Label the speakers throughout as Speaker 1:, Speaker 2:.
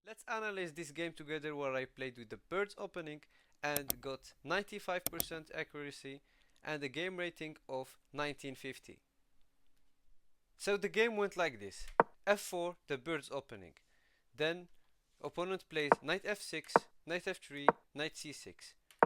Speaker 1: Let's analyze this game together where I played with the birds opening and got 95% accuracy and a game rating of 1950. So the game went like this. f4, the birds opening. Then opponent plays knight f6, knight f3, knight c6.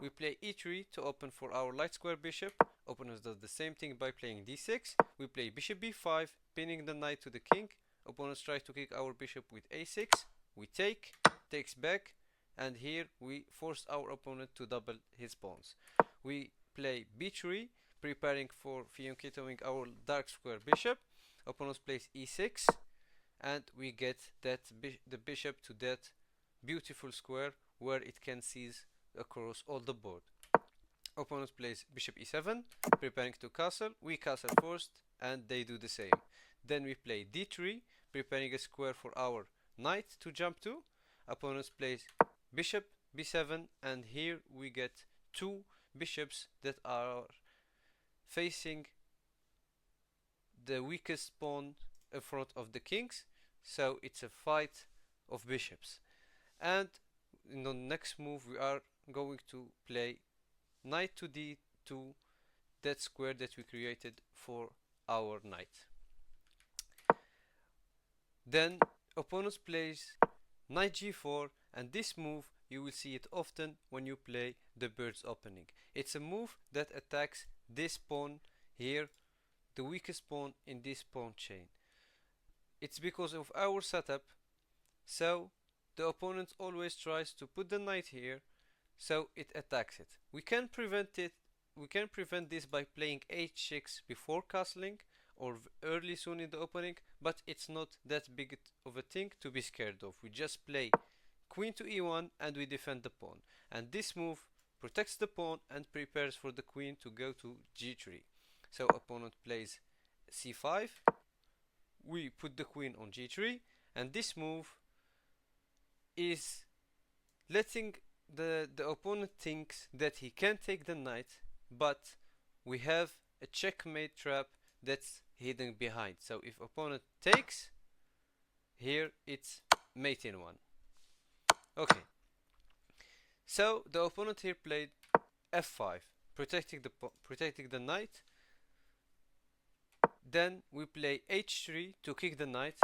Speaker 1: We play e3 to open for our light square bishop. Opponent does the same thing by playing d6. We play bishop b5, pinning the knight to the king. Opponents try to kick our bishop with a6. We takes back, and here we force our opponent to double his pawns. We play b3, preparing for fianchettoing our dark square bishop. Opponent plays e6, and we get the bishop to that beautiful square where it can seize across all the board. Opponent plays bishop e7, preparing to castle. We castle first, and they do the same. Then we play d3, preparing a square for our knight to jump to. Opponent plays bishop b7, and here we get two bishops that are facing the weakest pawn in front of the kings, so it's a fight of bishops. And in the next move we are going to play knight to d2, that square that we created for our knight. Then opponent plays knight g4, and this move you will see it often when you play the birds opening. It's a move that attacks this pawn here, the weakest pawn in this pawn chain. It's because of our setup, so the opponent always tries to put the knight here, so it attacks it. We can prevent this by playing h6 before castling or early soon in the opening, but it's not that big of a thing to be scared of. We just play queen to e1 and we defend the pawn, and this move protects the pawn and prepares for the queen to go to g3. So opponent plays c5, we put the queen on g3, and this move is letting the opponent thinks that he can take the knight, but we have a checkmate trap that's hidden behind. So if opponent takes, here it's mate in one. Okay, so the opponent here played f5, protecting the knight. Then we play h3 to kick the knight,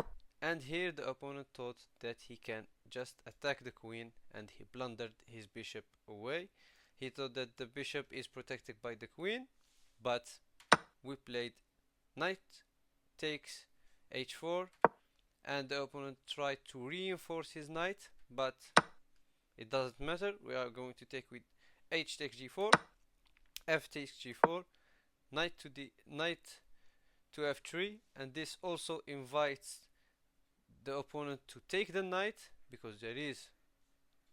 Speaker 1: and here the opponent thought that he can just attack the queen, and he blundered his bishop away. He thought that the bishop is protected by the queen, but we played knight takes h4, and the opponent tried to reinforce his knight, but it doesn't matter. We are going to take with h takes g4, f takes g4, knight to f3, and this also invites the opponent to take the knight because there is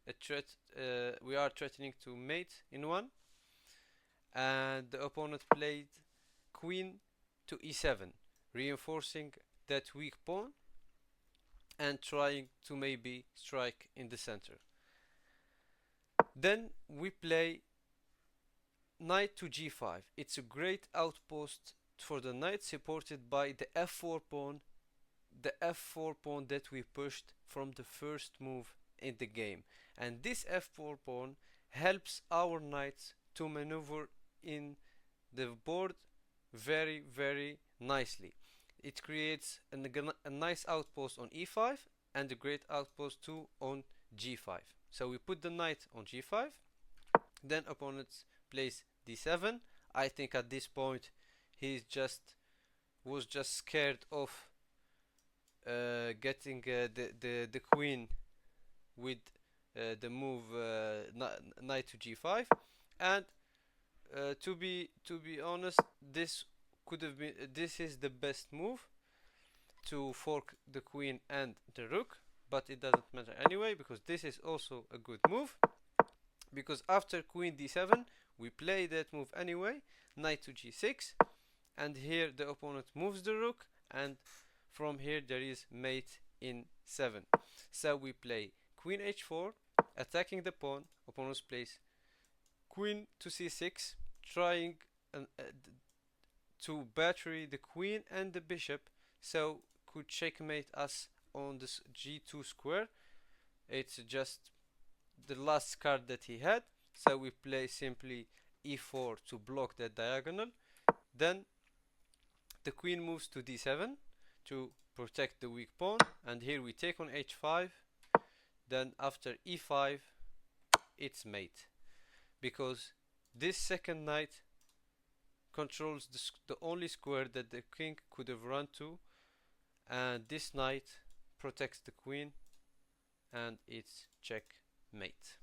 Speaker 1: a threat. We are threatening to mate in one, and the opponent played queen to e7, reinforcing that weak pawn and trying to maybe strike in the center. Then we play knight to g5. It's a great outpost for the knight, supported by the f4 pawn, the f4 pawn that we pushed from the first move in the game. And this f4 pawn helps our knights to maneuver in the board very, very nicely. It creates a nice outpost on e5 and a great outpost too on g5. So we put the knight on g5, then opponent plays d7. I think at this point he was just scared of getting the queen with the move knight to g5, and to be honest, this is the best move to fork the queen and the rook, but it doesn't matter anyway because this is also a good move, because after queen d7 we play that move anyway, knight to g6, and here the opponent moves the rook, and from here there is mate in 7. So we play queen h4, attacking the pawn. Opponent plays queen to c6, trying to battery the queen and the bishop, so could checkmate us on this g2 square. It's just the last card that he had, so we play simply e4 to block that diagonal. Then the queen moves to d7 to protect the weak pawn, and here we take on h5. Then after e5 it's mate, because this second knight controls the only square that the king could have run to, and this knight protects the queen, and it's checkmate.